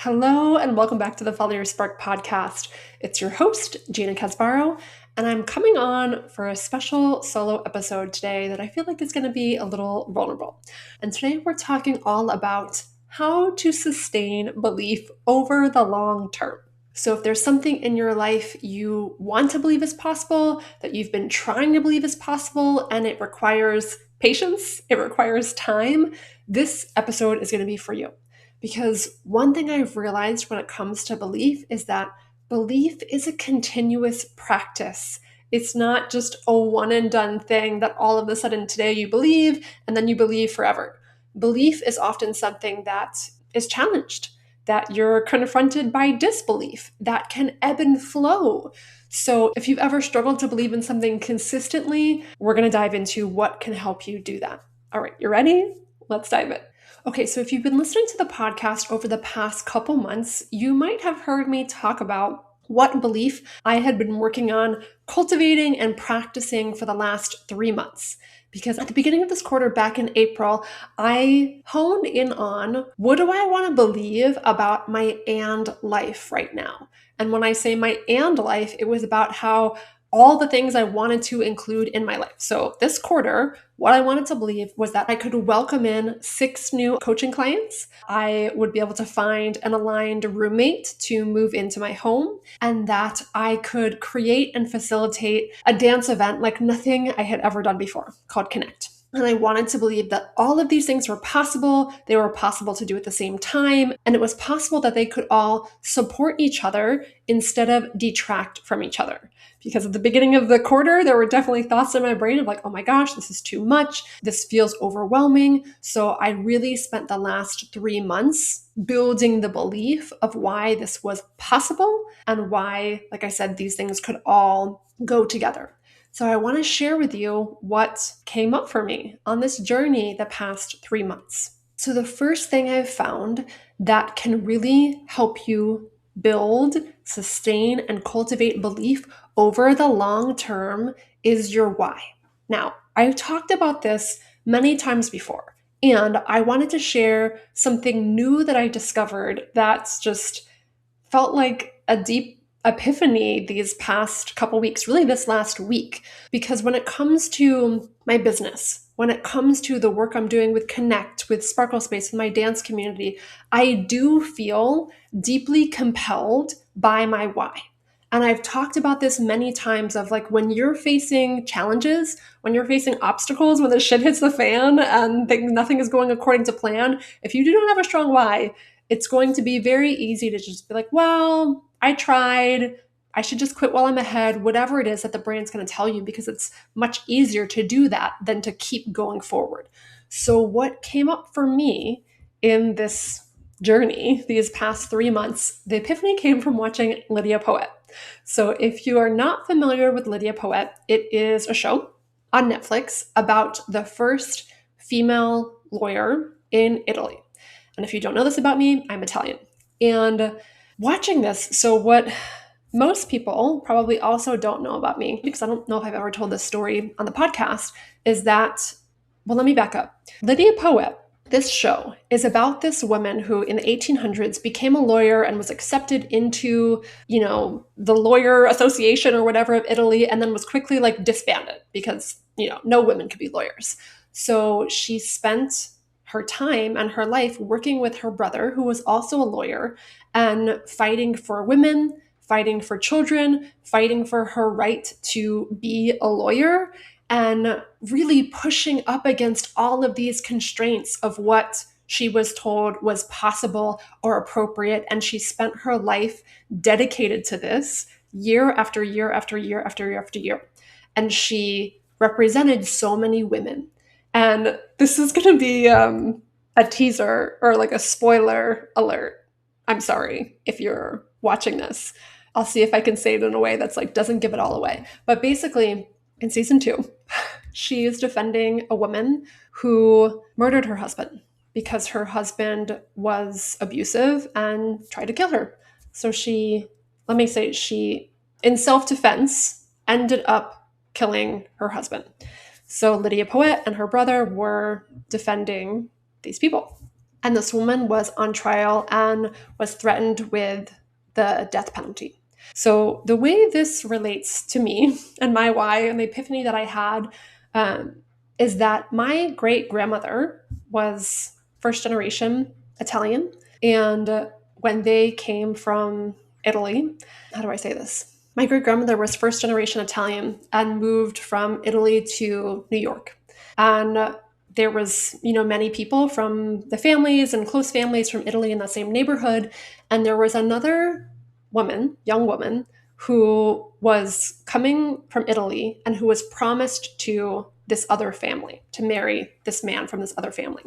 Hello and welcome back to the Follow Your Spark podcast. It's your host, Gina, and I'm coming on for a special solo episode today that I feel like is going to be a little vulnerable. And today we're talking all about how to sustain belief over the long term. So if there's something in your life you want to believe is possible, that you've been trying to believe is possible, and it requires patience, it requires time, this episode is going to be for you. Because one thing I've realized when it comes to belief is that belief is a continuous practice. It's not just a one and done thing that all of a sudden today you believe and then you believe forever. Belief is often something that is challenged, that you're confronted by disbelief, that can ebb and flow. So if you've ever struggled to believe in something consistently, we're going to dive into what can help you do that. All right, you ready? Let's dive in. Okay, so if you've been listening to the podcast over the past couple months, you might have heard me talk about what belief I had been working on cultivating and practicing for the last 3 months. Because at the beginning of this quarter, back in April, I honed in on what do I want to believe about my and life right now? And when I say my and life, it was about how all the things I wanted to include in my life. So this quarter, what I wanted to believe was that I could welcome in 6 new coaching clients. I would be able to find an aligned roommate to move into my home, and that I could create and facilitate a dance event like nothing I had ever done before called Connect. And I wanted to believe that all of these things were possible. They were possible to do at the same time. And it was possible that they could all support each other instead of detract from each other. Because at the beginning of the quarter, there were definitely thoughts in my brain of like, oh my gosh, this is too much. This feels overwhelming. So I really spent the last 3 months building the belief of why this was possible and why, like I said, these things could all go together. So I want to share with you what came up for me on this journey the past 3 months. So the first thing I've found that can really help you build, sustain, and cultivate belief over the long term is your why. Now, I've talked about this many times before, and I wanted to share something new that I discovered that's just felt like a deep epiphany these past couple weeks, really this last week. Because when it comes to my business, when it comes to the work I'm doing with Connect, with Sparkle Space, with my dance community, I do feel deeply compelled by my why. And I've talked about this many times of like when you're facing challenges, when you're facing obstacles, when the shit hits the fan and nothing is going according to plan, if you do not have a strong why, it's going to be very easy to just be like, well, I tried. I should just quit while I'm ahead, whatever it is that the brain's going to tell you, because it's much easier to do that than to keep going forward. So what came up for me in this journey, these past 3 months, the epiphany came from watching Lidia Poet. So if you are not familiar with Lidia Poet, it is a show on Netflix about the first female lawyer in Italy. And if you don't know this about me, I'm Italian. And watching this, so what most people probably also don't know about me, because I don't know if I've ever told this story on the podcast, is that, well, let me back up. Lidia Poet, this show, is about this woman who in the 1800s became a lawyer and was accepted into, the lawyer association or whatever of Italy, and then was quickly like disbanded because, no women could be lawyers. So she spent her time and her life working with her brother, who was also a lawyer, and fighting for women, fighting for children, fighting for her right to be a lawyer, and really pushing up against all of these constraints of what she was told was possible or appropriate. And she spent her life dedicated to this year after year after year after year after year. And she represented so many women. And this is going to be a teaser or like a spoiler alert. I'm sorry if you're watching this. I'll see if I can say it in a way that's like doesn't give it all away. But basically, in season 2, she is defending a woman who murdered her husband because her husband was abusive and tried to kill her. So she, in self-defense, ended up killing her husband. So Lidia Poet and her brother were defending these people. And this woman was on trial and was threatened with the death penalty. So the way this relates to me and my why and the epiphany that I had is that my great grandmother was first generation Italian. And when they came from Italy, how do I say this? My great grandmother was first generation Italian and moved from Italy to New York. And there was, many people from the families and close families from Italy in the same neighborhood. And there was another woman, young woman, who was coming from Italy and who was promised to this other family to marry this man from this other family.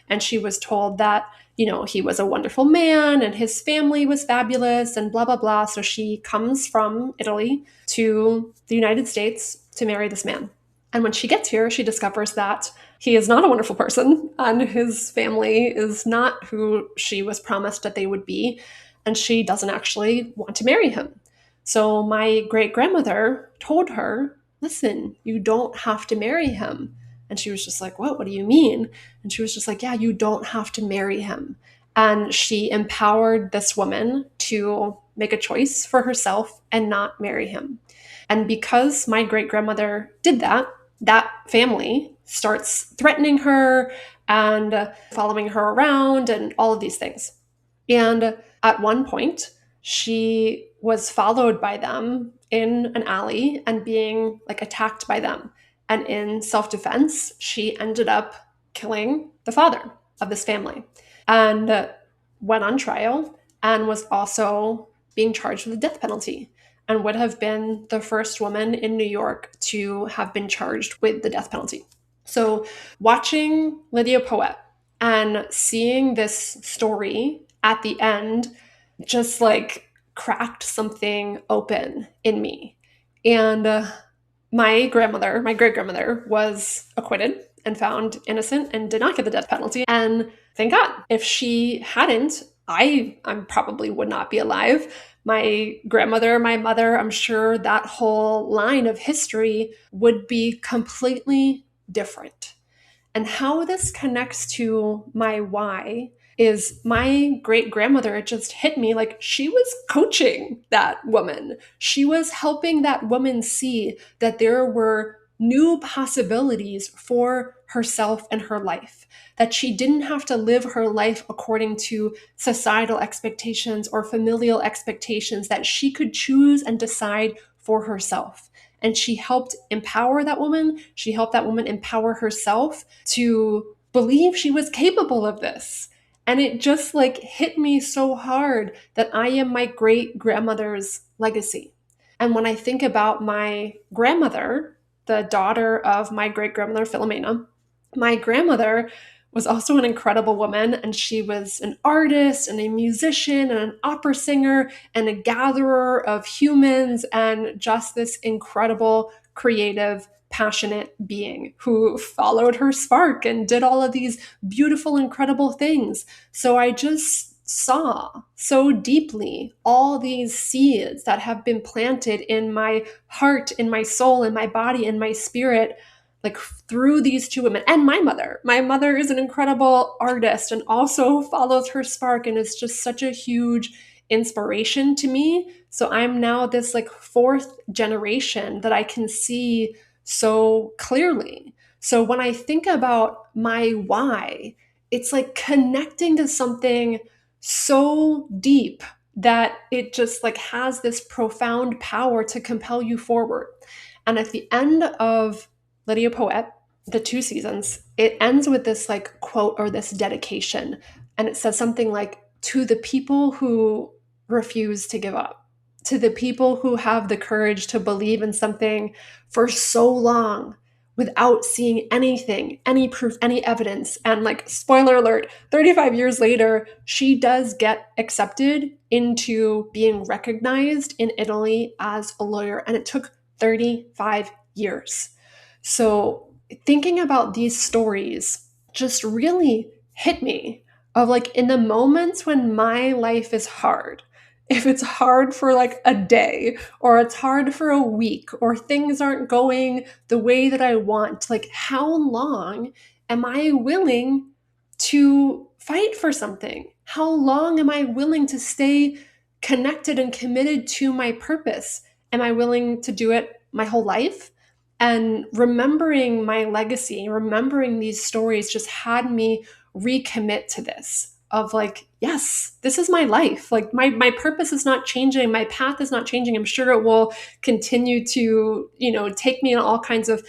And she was told that, he was a wonderful man and his family was fabulous and blah, blah, blah. So she comes from Italy to the United States to marry this man. And when she gets here, she discovers that he is not a wonderful person and his family is not who she was promised that they would be. And she doesn't actually want to marry him. So my great grandmother told her, listen, you don't have to marry him. And she was just like, what do you mean? And she was just like, yeah, you don't have to marry him. And she empowered this woman to make a choice for herself and not marry him. And because my great grandmother did that, that family starts threatening her and following her around and all of these things. And at one point, she was followed by them in an alley and being attacked by them. And in self-defense, she ended up killing the father of this family and went on trial and was also being charged with the death penalty and would have been the first woman in New York to have been charged with the death penalty. So watching Lidia Poet and seeing this story at the end just cracked something open in me. And my great grandmother was acquitted and found innocent and did not get the death penalty. And thank God, if she hadn't, I probably would not be alive. My grandmother, my mother, I'm sure that whole line of history would be completely different. And how this connects to my why is my great grandmother, it just hit me she was coaching that woman. She was helping that woman see that there were new possibilities for herself and her life, that she didn't have to live her life according to societal expectations or familial expectations, that she could choose and decide for herself. And she helped empower that woman. She helped that woman empower herself to believe she was capable of this. And it just hit me so hard that I am my great grandmother's legacy. And when I think about my grandmother, the daughter of my great grandmother Philomena, my grandmother was also an incredible woman, and she was an artist and a musician and an opera singer and a gatherer of humans and just this incredible, creative, passionate being who followed her spark and did all of these beautiful, incredible things. So I just saw so deeply all these seeds that have been planted in my heart, in my soul, in my body, in my spirit, through these two women. And my mother. My mother is an incredible artist and also follows her spark and is just such a huge inspiration to me. So I'm now this fourth generation that I can see so clearly. So when I think about my why, it's connecting to something so deep that it just has this profound power to compel you forward. And at the end of Lidia Poet, the 2 seasons, it ends with this quote or this dedication. And it says something to the people who refuse to give up, to the people who have the courage to believe in something for so long without seeing anything, any proof, any evidence. And spoiler alert, 35 years later, she does get accepted into being recognized in Italy as a lawyer. And it took 35 years. So thinking about these stories just really hit me of in the moments when my life is hard, if it's hard for a day or it's hard for a week or things aren't going the way that I want, how long am I willing to fight for something? How long am I willing to stay connected and committed to my purpose? Am I willing to do it my whole life? And remembering my legacy, remembering these stories just had me recommit to this of like, yes, this is my life. Like my purpose is not changing. My path is not changing. I'm sure it will continue to, take me in all kinds of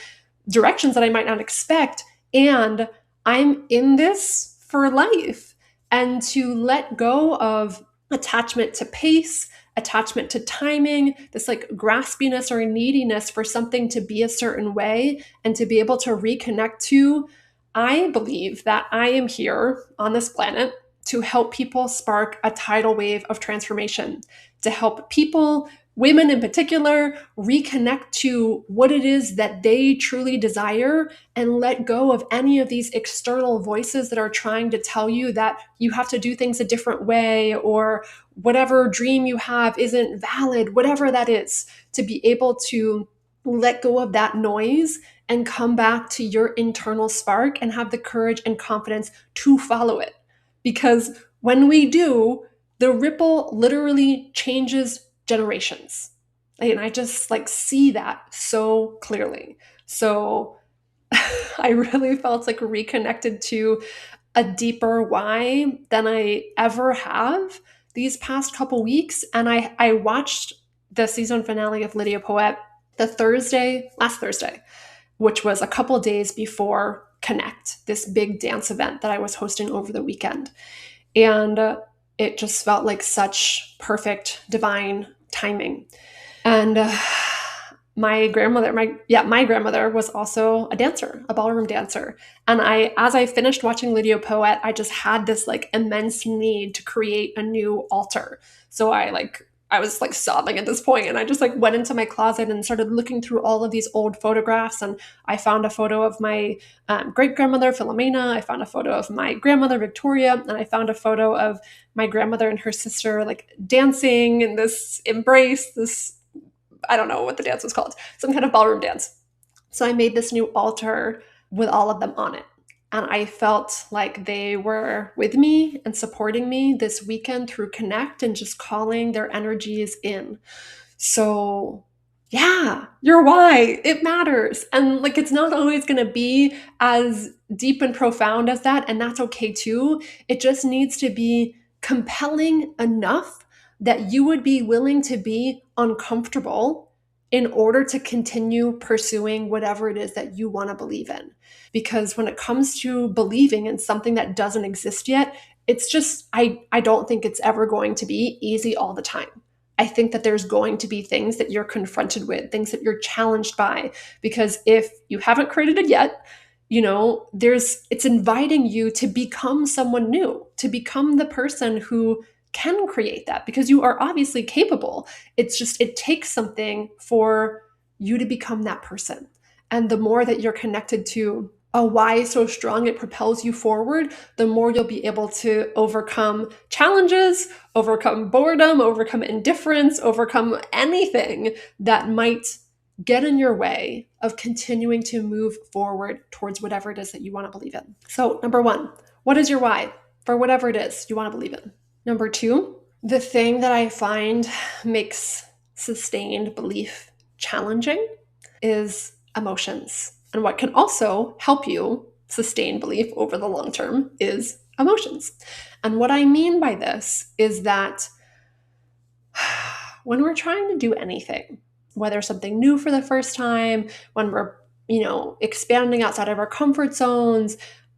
directions that I might not expect. And I'm in this for life. And to let go of attachment to pace, attachment to timing, this like graspiness or neediness for something to be a certain way, and to be able to reconnect to, I believe that I am here on this planet to help people spark a tidal wave of transformation, to help people, women in particular, reconnect to what it is that they truly desire and let go of any of these external voices that are trying to tell you that you have to do things a different way, or whatever dream you have isn't valid, whatever that is, to be able to let go of that noise and come back to your internal spark and have the courage and confidence to follow it. Because when we do, the ripple literally changes generations. And I just like see that so clearly. So I really felt like reconnected to a deeper why than I ever have these past couple weeks. And I watched the season finale of Lidia Poet last Thursday, which was a couple days before Connect, this big dance event that I was hosting over the weekend. And it just felt like such perfect divine timing. And my grandmother was also a dancer, a ballroom dancer. And as I finished watching Lidia Poet, I just had this like immense need to create a new altar. So I was like sobbing at this point, and I just like went into my closet and started looking through all of these old photographs. And I found a photo of my great grandmother Philomena. I found a photo of my grandmother Victoria, and I found a photo of my grandmother and her sister like dancing in this embrace, this, I don't know what the dance was called, some kind of ballroom dance. So I made this new altar with all of them on it. And I felt like they were with me and supporting me this weekend through Connect and just calling their energies in. So yeah, your why, it matters. And like, it's not always going to be as deep and profound as that. And that's okay too. It just needs to be compelling enough that you would be willing to be uncomfortable in order to continue pursuing whatever it is that you want to believe in. Because when it comes to believing in something that doesn't exist yet, it's just, I don't think it's ever going to be easy all the time. I think that there's going to be things that you're confronted with, things that you're challenged by, because if you haven't created it yet, it's inviting you to become someone new, to become the person who can create that, because you are obviously capable. It's just, it takes something for you to become that person. And the more that you're connected to a why so strong it propels you forward, the more you'll be able to overcome challenges, overcome boredom, overcome indifference, overcome anything that might get in your way of continuing to move forward towards whatever it is that you want to believe in. So, number one, what is your why for whatever it is you want to believe in? Number two, the thing that I find makes sustained belief challenging is emotions. And what can also help you sustain belief over the long term is emotions. And what I mean by this is that when we're trying to do anything, whether something new for the first time, when we're, expanding outside of our comfort zones,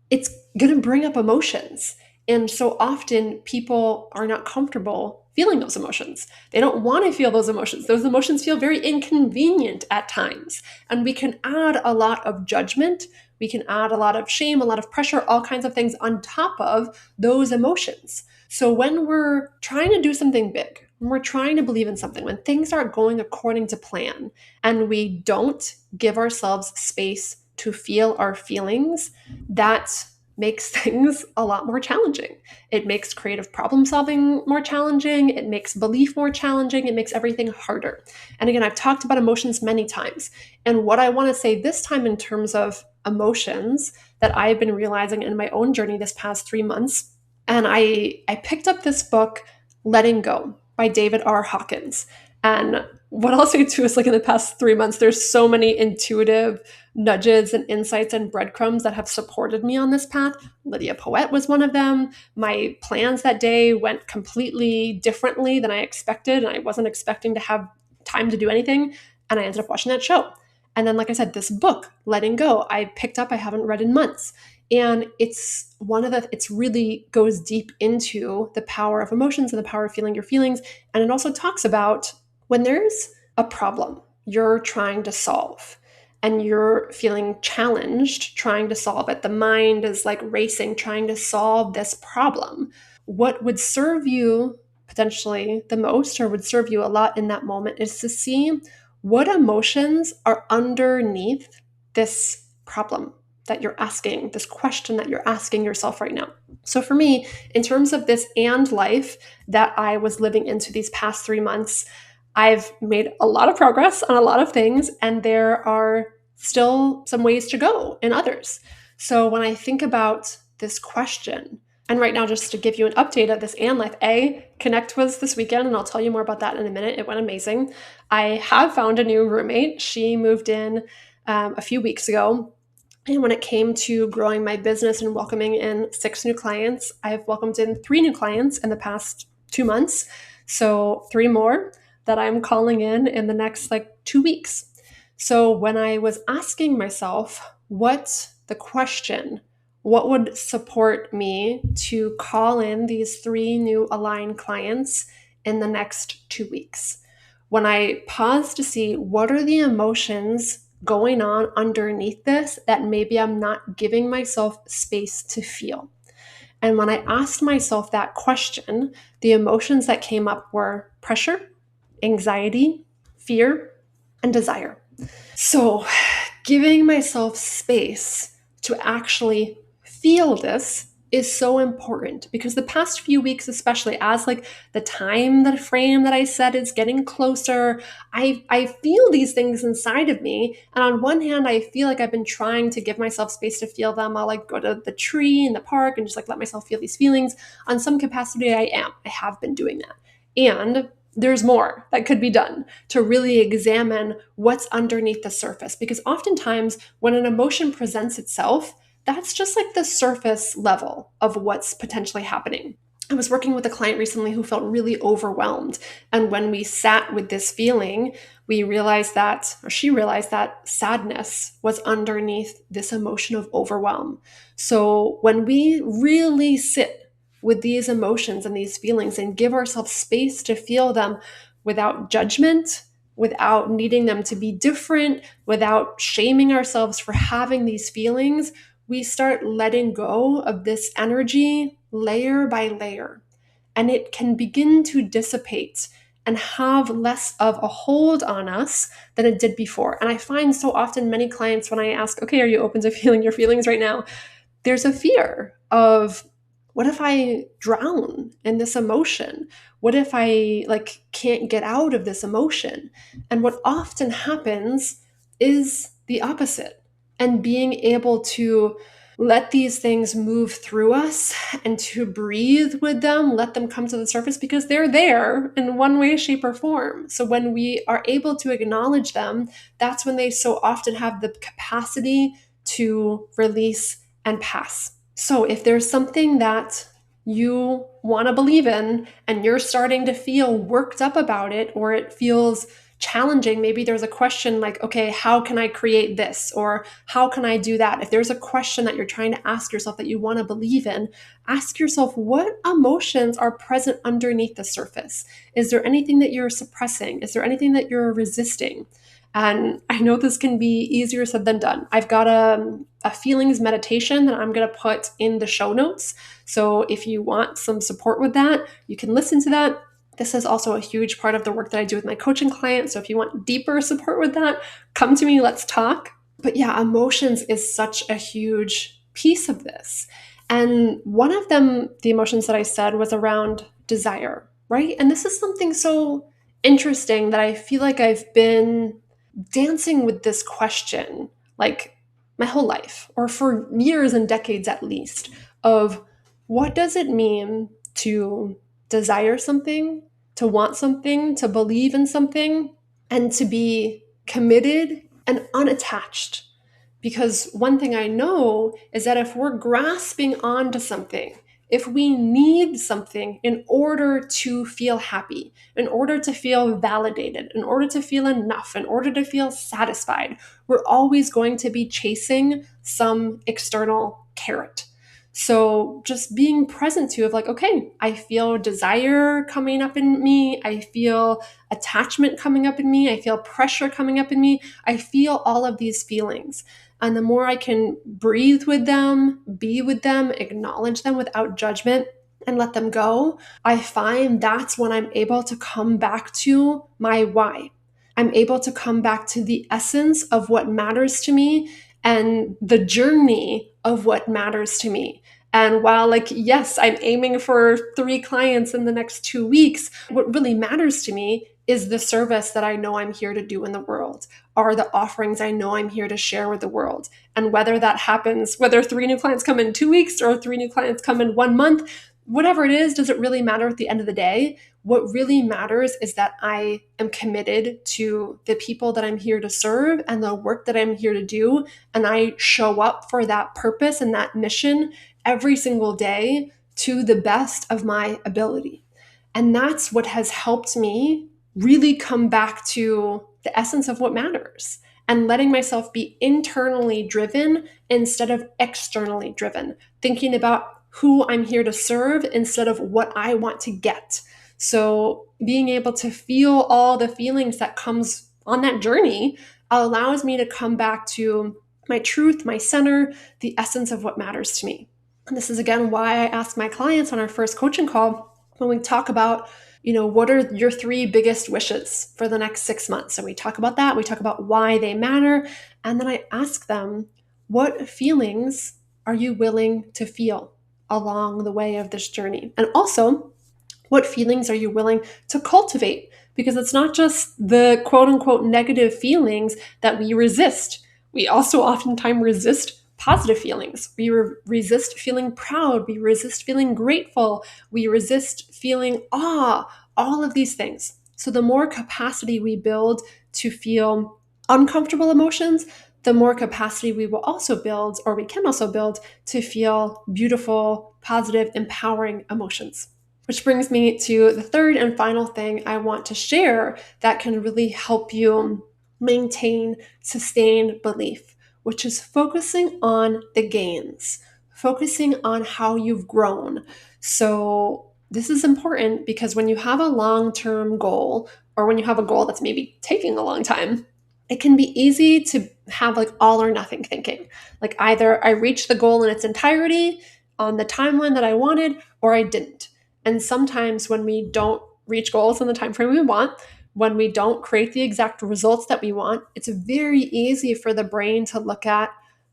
it's going to bring up emotions. And so often people are not comfortable feeling those emotions. They don't want to feel those emotions. Those emotions feel very inconvenient at times. And we can add a lot of judgment. We can add a lot of shame, a lot of pressure, all kinds of things on top of those emotions. So when we're trying to do something big, when we're trying to believe in something, when things aren't going according to plan, and we don't give ourselves space to feel our feelings, that makes things a lot more challenging. It makes creative problem solving more challenging. It makes belief more challenging. It makes everything harder. And again, I've talked about emotions many times. And what I want to say this time in terms of emotions that I've been realizing in my own journey this past 3 months. And I picked up this book, Letting Go by David R. Hawkins. And what I'll say too is like in the past 3 months, there's so many intuitive nudges and insights and breadcrumbs that have supported me on this path. Lidia Poet was one of them. My plans that day went completely differently than I expected, and I wasn't expecting to have time to do anything. And I ended up watching that show. And then, like I said, this book, Letting Go, I picked up, I haven't read in months. And it's really goes deep into the power of emotions and the power of feeling your feelings. And it also talks about when there's a problem you're trying to solve and you're feeling challenged trying to solve it, the mind is like racing, trying to solve this problem. What would serve you potentially the most, or would serve you a lot in that moment, is to see what emotions are underneath this problem that you're asking, this question that you're asking yourself right now. So for me, in terms of this and life that I was living into these past 3 months, I've made a lot of progress on a lot of things, and there are still some ways to go in others. So when I think about this question, and right now, just to give you an update of this and life, Connect was this weekend, and I'll tell you more about that in a minute. It went amazing. I have found a new roommate. She moved in a few weeks ago. And when it came to growing my business and welcoming in 6 new clients, I've welcomed in 3 new clients in the past 2 months. So 3 more that I'm calling in the next 2 weeks. So when I was asking myself, what would support me to call in these 3 new aligned clients in the next 2 weeks? When I paused to see what are the emotions going on underneath this that maybe I'm not giving myself space to feel. And when I asked myself that question, the emotions that came up were pressure, anxiety, fear, and desire. So giving myself space to actually feel this is so important, because the past few weeks, especially as the time, the frame that I said is getting closer, I feel these things inside of me. And on one hand, I feel like I've been trying to give myself space to feel them. I'll go to the tree in the park and just let myself feel these feelings. On some capacity, I have been doing that. And there's more that could be done to really examine what's underneath the surface. Because oftentimes when an emotion presents itself, that's just the surface level of what's potentially happening. I was working with a client recently who felt really overwhelmed. And when we sat with this feeling, she realized that sadness was underneath this emotion of overwhelm. So when we really sit with these emotions and these feelings and give ourselves space to feel them without judgment, without needing them to be different, without shaming ourselves for having these feelings, we start letting go of this energy layer by layer, and it can begin to dissipate and have less of a hold on us than it did before. And I find so often many clients, when I ask, okay, are you open to feeling your feelings right now? There's a fear of, what if I drown in this emotion? What if I can't get out of this emotion? And what often happens is the opposite. And being able to let these things move through us and to breathe with them, let them come to the surface, because they're there in one way, shape, or form. So when we are able to acknowledge them, that's when they so often have the capacity to release and pass. So if there's something that you want to believe in and you're starting to feel worked up about it, or it feels challenging, maybe there's a question okay, how can I create this? Or how can I do that? If there's a question that you're trying to ask yourself that you want to believe in, ask yourself, what emotions are present underneath the surface? Is there anything that you're suppressing? Is there anything that you're resisting? And I know this can be easier said than done. I've got a feelings meditation that I'm going to put in the show notes. So if you want some support with that, you can listen to that. This is also a huge part of the work that I do with my coaching clients. So if you want deeper support with that, come to me, let's talk. But yeah, emotions is such a huge piece of this. And one of them, the emotions that I said, was around desire, right? And this is something so interesting that I feel like I've been dancing with this question my whole life, or for years and decades at least, of what does it mean to desire something, to want something, to believe in something, and to be committed and unattached. Because one thing I know is that if we're grasping onto something, if we need something in order to feel happy, in order to feel validated, in order to feel enough, in order to feel satisfied, we're always going to be chasing some external carrot. So just being present to of like, okay, I feel desire coming up in me. I feel attachment coming up in me. I feel pressure coming up in me. I feel all of these feelings. And the more I can breathe with them, be with them, acknowledge them without judgment, and let them go, I find that's when I'm able to come back to my why. I'm able to come back to the essence of what matters to me and the journey of what matters to me. And while, like, yes, I'm aiming for 3 clients in the next 2 weeks, what really matters to me is the service that I know I'm here to do in the world, are the offerings I know I'm here to share with the world. And whether that happens, whether 3 new clients come in 2 weeks or 3 new clients come in 1 month, whatever it is, doesn't really matter at the end of the day. What really matters is that I am committed to the people that I'm here to serve and the work that I'm here to do. And I show up for that purpose and that mission every single day to the best of my ability. And that's what has helped me really come back to the essence of what matters and letting myself be internally driven instead of externally driven, thinking about who I'm here to serve instead of what I want to get. So being able to feel all the feelings that comes on that journey allows me to come back to my truth, my center, the essence of what matters to me. And this is again why I ask my clients on our first coaching call when we talk about, what are your 3 biggest wishes for the next 6 months? And we talk about that. We talk about why they matter. And then I ask them, what feelings are you willing to feel along the way of this journey? And also, what feelings are you willing to cultivate? Because it's not just the quote unquote negative feelings that we resist. We also oftentimes resist positive feelings. We resist feeling proud. We resist feeling grateful. We resist feeling awe, all of these things. So the more capacity we build to feel uncomfortable emotions, the more capacity we will also build, or we can also build, to feel beautiful, positive, empowering emotions. Which brings me to the third and final thing I want to share that can really help you maintain, sustain belief, which is focusing on the gains, focusing on how you've grown. So this is important because when you have a long-term goal, or when you have a goal that's maybe taking a long time, it can be easy to have like all or nothing thinking. Like either I reached the goal in its entirety on the timeline that I wanted, or I didn't. And sometimes when we don't reach goals in the time frame we want, when we don't create the exact results that we want, it's very easy for the brain to look at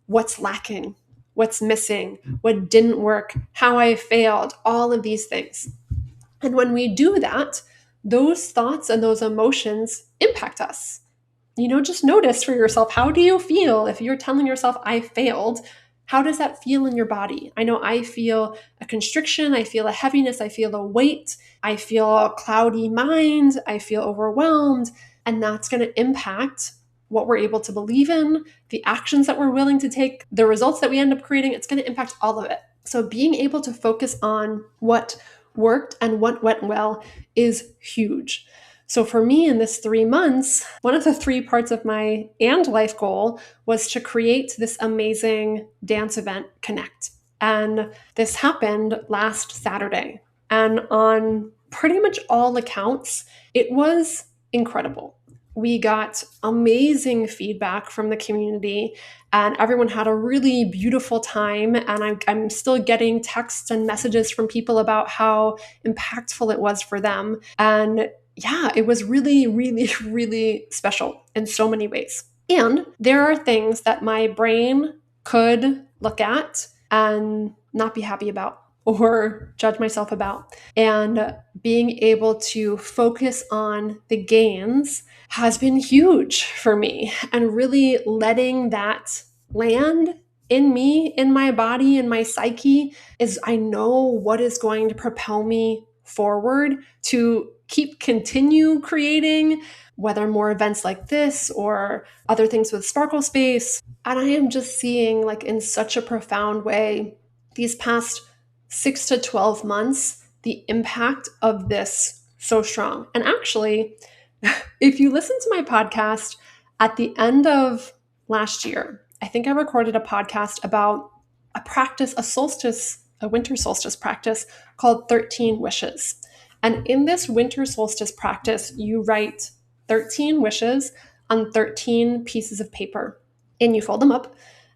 what's lacking, what's missing, what didn't work, how I failed, all of these things. And when we do that, those thoughts and those emotions impact us. Just notice for yourself, how do you feel if you're telling yourself, I failed? How does that feel in your body? I know I feel a constriction, I feel a heaviness, I feel a weight, I feel a cloudy mind, I feel overwhelmed, and that's going to impact what we're able to believe in, the actions that we're willing to take, the results that we end up creating. It's going to impact all of it. So being able to focus on what worked and what went well is huge. So for me in this 3 months, one of the 3 parts of my and life goal was to create this amazing dance event, Connect. And this happened last Saturday. And on pretty much all accounts, it was incredible. We got amazing feedback from the community, and everyone had a really beautiful time. And I'm still getting texts and messages from people about how impactful it was for them. And yeah, it was really, really, really special in so many ways. And there are things that my brain could look at and not be happy about or judge myself about. And being able to focus on the gains has been huge for me, and really letting that land in me, in my body, in my psyche, is I know what is going to propel me forward to continue creating, whether more events like this or other things with Sparkle Space. And I am just seeing, like, in such a profound way, these past 6 to 12 months, the impact of this so strong. And actually, if you listen to my podcast at the end of last year, I think I recorded a podcast about a practice, a winter solstice practice called 13 Wishes. And in this winter solstice practice, you write 13 wishes on 13 pieces of paper and you fold them up.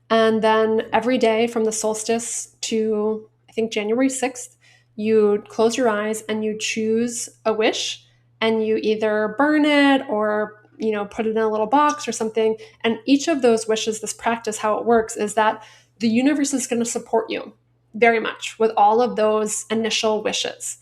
And then every day from the solstice to, I think, January 6th, you close your eyes and you choose a wish and you either burn it or, put it in a little box or something. And each of those wishes, this practice, how it works is that the universe is going to support you very much with all of those initial wishes.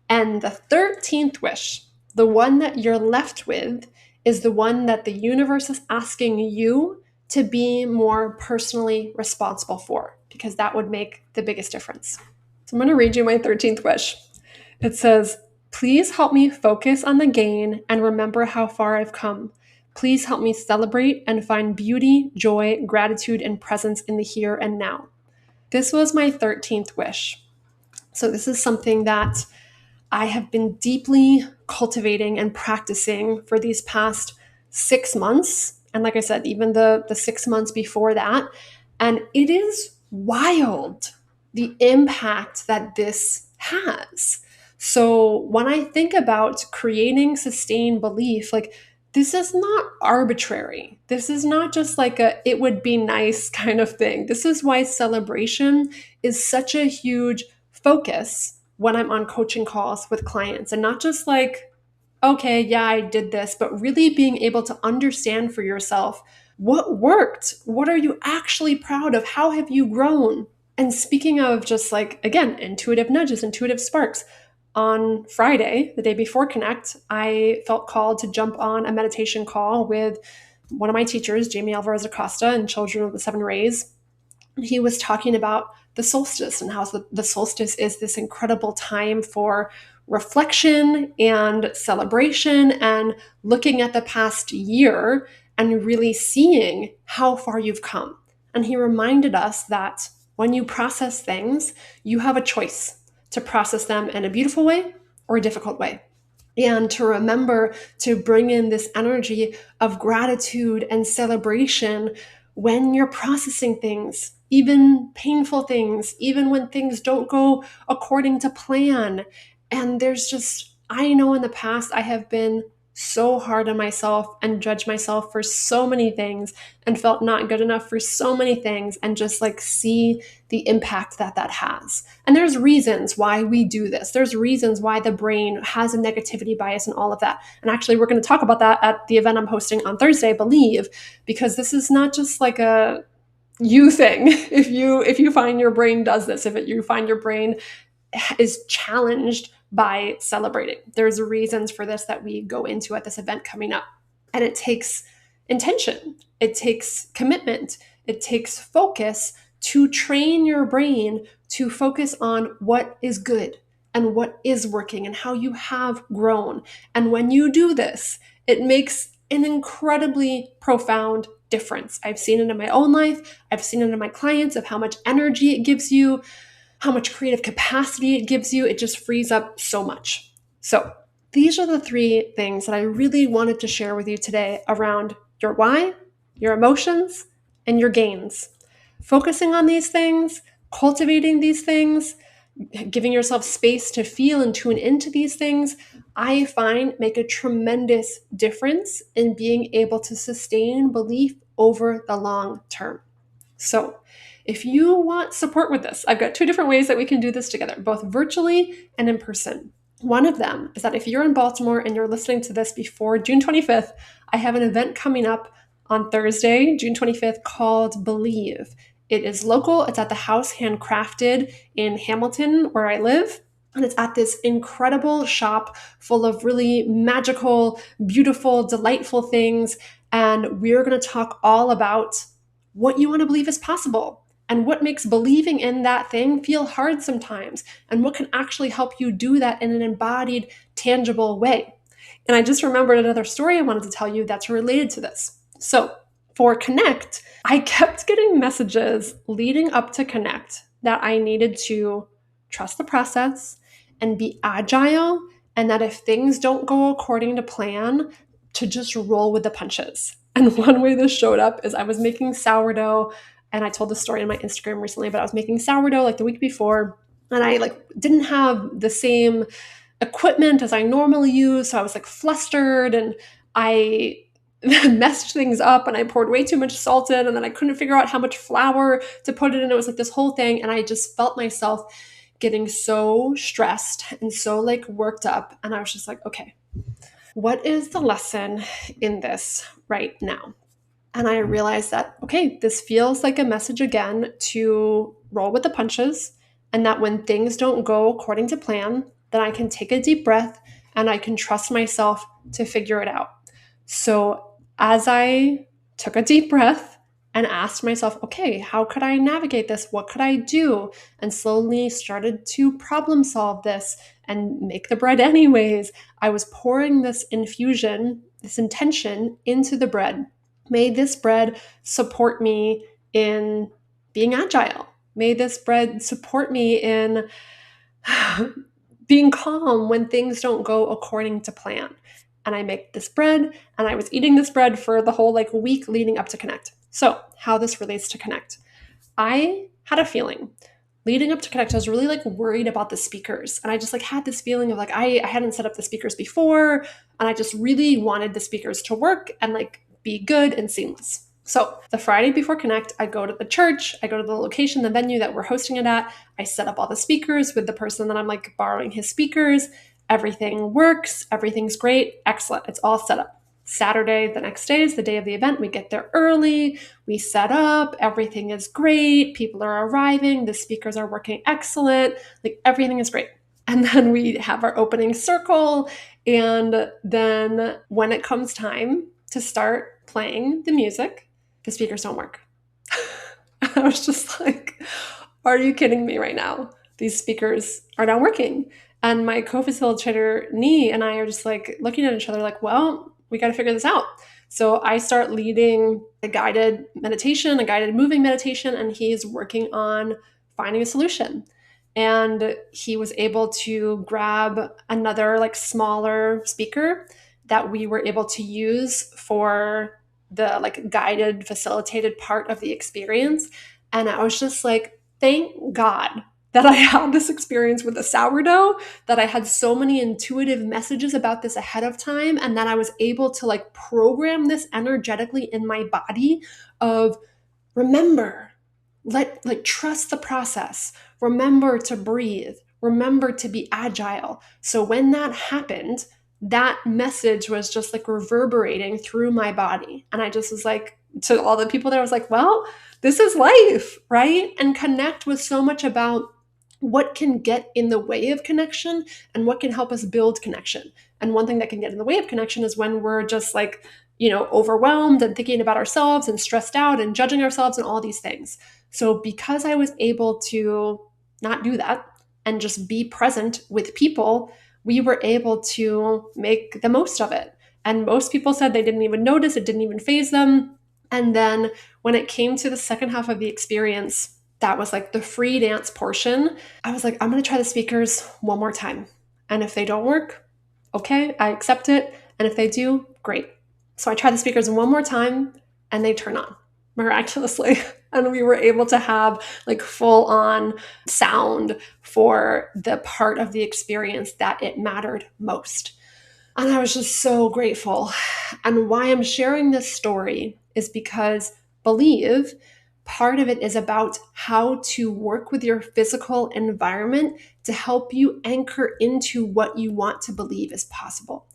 And the 13th wish, the one that you're left with, is the one that the universe is asking you to be more personally responsible for, because that would make the biggest difference. So I'm going to read you my 13th wish. It says, "Please help me focus on the gain and remember how far I've come. Please help me celebrate and find beauty, joy, gratitude, and presence in the here and now." This was my 13th wish. So this is something that I have been deeply cultivating and practicing for these past 6 months. And like I said, even the 6 months before that. And it is wild, the impact that this has. So when I think about creating sustained belief, like, this is not arbitrary. This is not just like it would be nice kind of thing. This is why celebration is such a huge focus when I'm on coaching calls with clients, and not just like, okay, yeah, I did this, but really being able to understand for yourself what worked. What are you actually proud of? How have you grown? And speaking of just, like, again, intuitive nudges, intuitive sparks, on Friday, the day before Connect, I felt called to jump on a meditation call with one of my teachers, Jamie Alvarez Acosta, and Children of the Seven Rays. He was talking about the solstice and how the solstice is this incredible time for reflection and celebration and looking at the past year and really seeing how far you've come. And he reminded us that when you process things, you have a choice to process them in a beautiful way or a difficult way. And to remember to bring in this energy of gratitude and celebration when you're processing things, even painful things, even when things don't go according to plan. And I know in the past I have been so hard on myself and judged myself for so many things and felt not good enough for so many things, and just like see the impact that has. And there's reasons why we do this. There's reasons why the brain has a negativity bias and all of that. And actually, we're going to talk about that at the event I'm hosting on Thursday, I believe, because this is not just like a you thing. If you find your brain does this, if you find your brain is challenged by celebrating, there's reasons for this that we go into at this event coming up. And it takes intention, it takes commitment, it takes focus to train your brain to focus on what is good and what is working and how you have grown. And when you do this, it makes an incredibly profound difference. I've seen it in my own life. I've seen it in my clients, of how much energy it gives you, how much creative capacity it gives you. It just frees up so much. So these are the 3 things that I really wanted to share with you today around your why, your emotions, and your gains. Focusing on these things, cultivating these things, giving yourself space to feel and tune into these things, I find make a tremendous difference in being able to sustain belief over the long term. So if you want support with this, I've got 2 different ways that we can do this together, both virtually and in person. One of them is that if you're in Baltimore and you're listening to this before June 25th, I have an event coming up on Thursday, June 25th, called Believe. It is local. It's at the House Handcrafted in Hamilton, where I live. And it's at this incredible shop full of really magical, beautiful, delightful things. And we're going to talk all about what you want to believe is possible and what makes believing in that thing feel hard sometimes and what can actually help you do that in an embodied, tangible way. And I just remembered another story I wanted to tell you that's related to this. So for Connect, I kept getting messages leading up to Connect that I needed to trust the process and be agile, and that if things don't go according to plan, to just roll with the punches. And one way this showed up is I was making sourdough, and I told this story on my Instagram recently, but I was making sourdough like the week before, and I didn't have the same equipment as I normally use, so I was flustered, and I messed things up, and I poured way too much salt in, and then I couldn't figure out how much flour to put in. It was this whole thing, and I just felt myself getting so stressed and so worked up, and I was just okay, what is the lesson in this right now? And I realized that, okay, this feels like a message again to roll with the punches, and that when things don't go according to plan, then I can take a deep breath and I can trust myself to figure it out. So as I took a deep breath and asked myself, okay, how could I navigate this? What could I do? And slowly started to problem solve this and make the bread anyways. I was pouring this infusion, this intention into the bread. May this bread support me in being agile. May this bread support me in being calm when things don't go according to plan. And I make this bread, and I was eating this bread for the whole week leading up to Connect. So how this relates to Connect. I had a feeling leading up to Connect, I was really worried about the speakers. And I just had this feeling of I hadn't set up the speakers before, and I just really wanted the speakers to work and be good and seamless. So the Friday before Connect, I go to the church, I go to the location, the venue that we're hosting it at. I set up all the speakers with the person that I'm borrowing his speakers. Everything works. Everything's great. Excellent. It's all set up. Saturday, the next day is the day of the event. We get there early. We set up. Everything is great. People are arriving. The speakers are working excellent. Everything is great. And then we have our opening circle. And then when it comes time to start playing the music, the speakers don't work. I was just are you kidding me right now? These speakers are not working. And my co-facilitator, Nee, and I are just looking at each other well, we got to figure this out. So I start leading a guided meditation, a guided moving meditation, and he's working on finding a solution. And he was able to grab another smaller speaker that we were able to use for the guided, facilitated part of the experience. And I was just thank God that I had this experience with the sourdough, that I had so many intuitive messages about this ahead of time, and that I was able to program this energetically in my body of remember, trust the process, remember to breathe, remember to be agile. So when that happened, that message was just reverberating through my body. And I just was to all the people there, I was well, this is life, right? And Connect was so much about what can get in the way of connection and what can help us build connection. And one thing that can get in the way of connection is when we're just overwhelmed and thinking about ourselves and stressed out and judging ourselves and all these things. So because I was able to not do that and just be present with people, we were able to make the most of it. And most people said they didn't even notice, it didn't even faze them. And then when it came to the second half of the experience, that was the free dance portion, I was I'm going to try the speakers one more time. And if they don't work, okay, I accept it. And if they do, great. So I tried the speakers one more time and they turn on miraculously. And we were able to have full on sound for the part of the experience that it mattered most. And I was just so grateful. And why I'm sharing this story is because believe part of it is about how to work with your physical environment to help you anchor into what you want to believe is possible.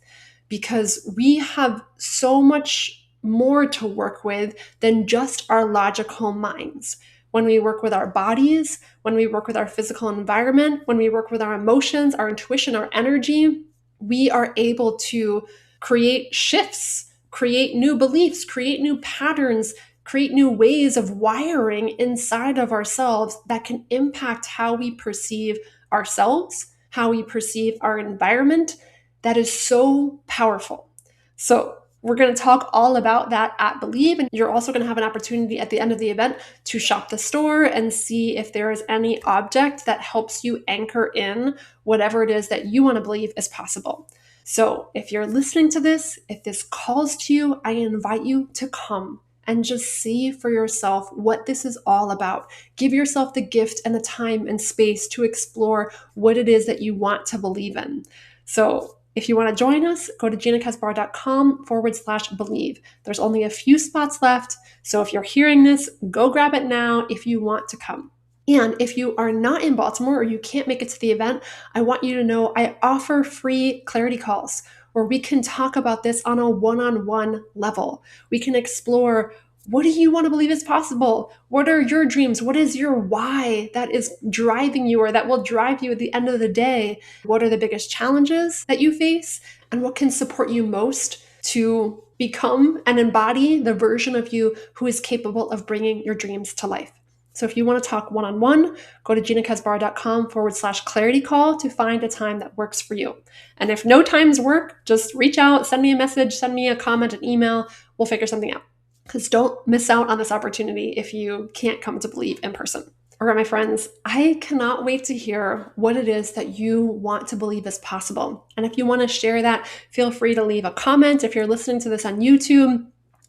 Because we have so much more to work with than just our logical minds. When we work with our bodies, when we work with our physical environment, when we work with our emotions, our intuition, our energy, we are able to create shifts, create new beliefs, create new patterns, create new ways of wiring inside of ourselves that can impact how we perceive ourselves, how we perceive our environment. That is so powerful. So we're going to talk all about that at Believe. And you're also going to have an opportunity at the end of the event to shop the store and see if there is any object that helps you anchor in whatever it is that you want to believe is possible. So if you're listening to this, if this calls to you, I invite you to come and just see for yourself what this is all about. Give yourself the gift and the time and space to explore what it is that you want to believe in. So if you want to join us, go to ginakesbauer.com/believe. There's only a few spots left. So if you're hearing this, go grab it now if you want to come. And if you are not in Baltimore or you can't make it to the event, I want you to know I offer free clarity calls where we can talk about this on a one-on-one level. We can explore, what do you want to believe is possible? What are your dreams? What is your why that is driving you or that will drive you at the end of the day? What are the biggest challenges that you face? And what can support you most to become and embody the version of you who is capable of bringing your dreams to life? So if you want to talk one-on-one, go to ginakesbauer.com/clarity call to find a time that works for you. And if no times work, just reach out, send me a message, send me a comment, an email. We'll figure something out. Because don't miss out on this opportunity if you can't come to Believe in person. All right, my friends, I cannot wait to hear what it is that you want to believe is possible. And if you want to share that, feel free to leave a comment. If you're listening to this on YouTube,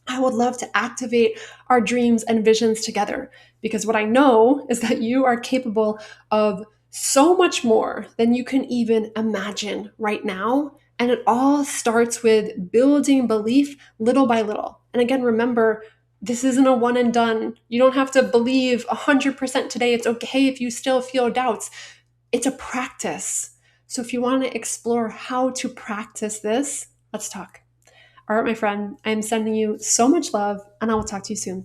I would love to activate our dreams and visions together, because what I know is that you are capable of so much more than you can even imagine right now. And it all starts with building belief little by little. And again, remember, this isn't a one and done. You don't have to believe 100% today. It's okay if you still feel doubts. It's a practice. So if you want to explore how to practice this, let's talk. All right, my friend, I'm sending you so much love, and I will talk to you soon.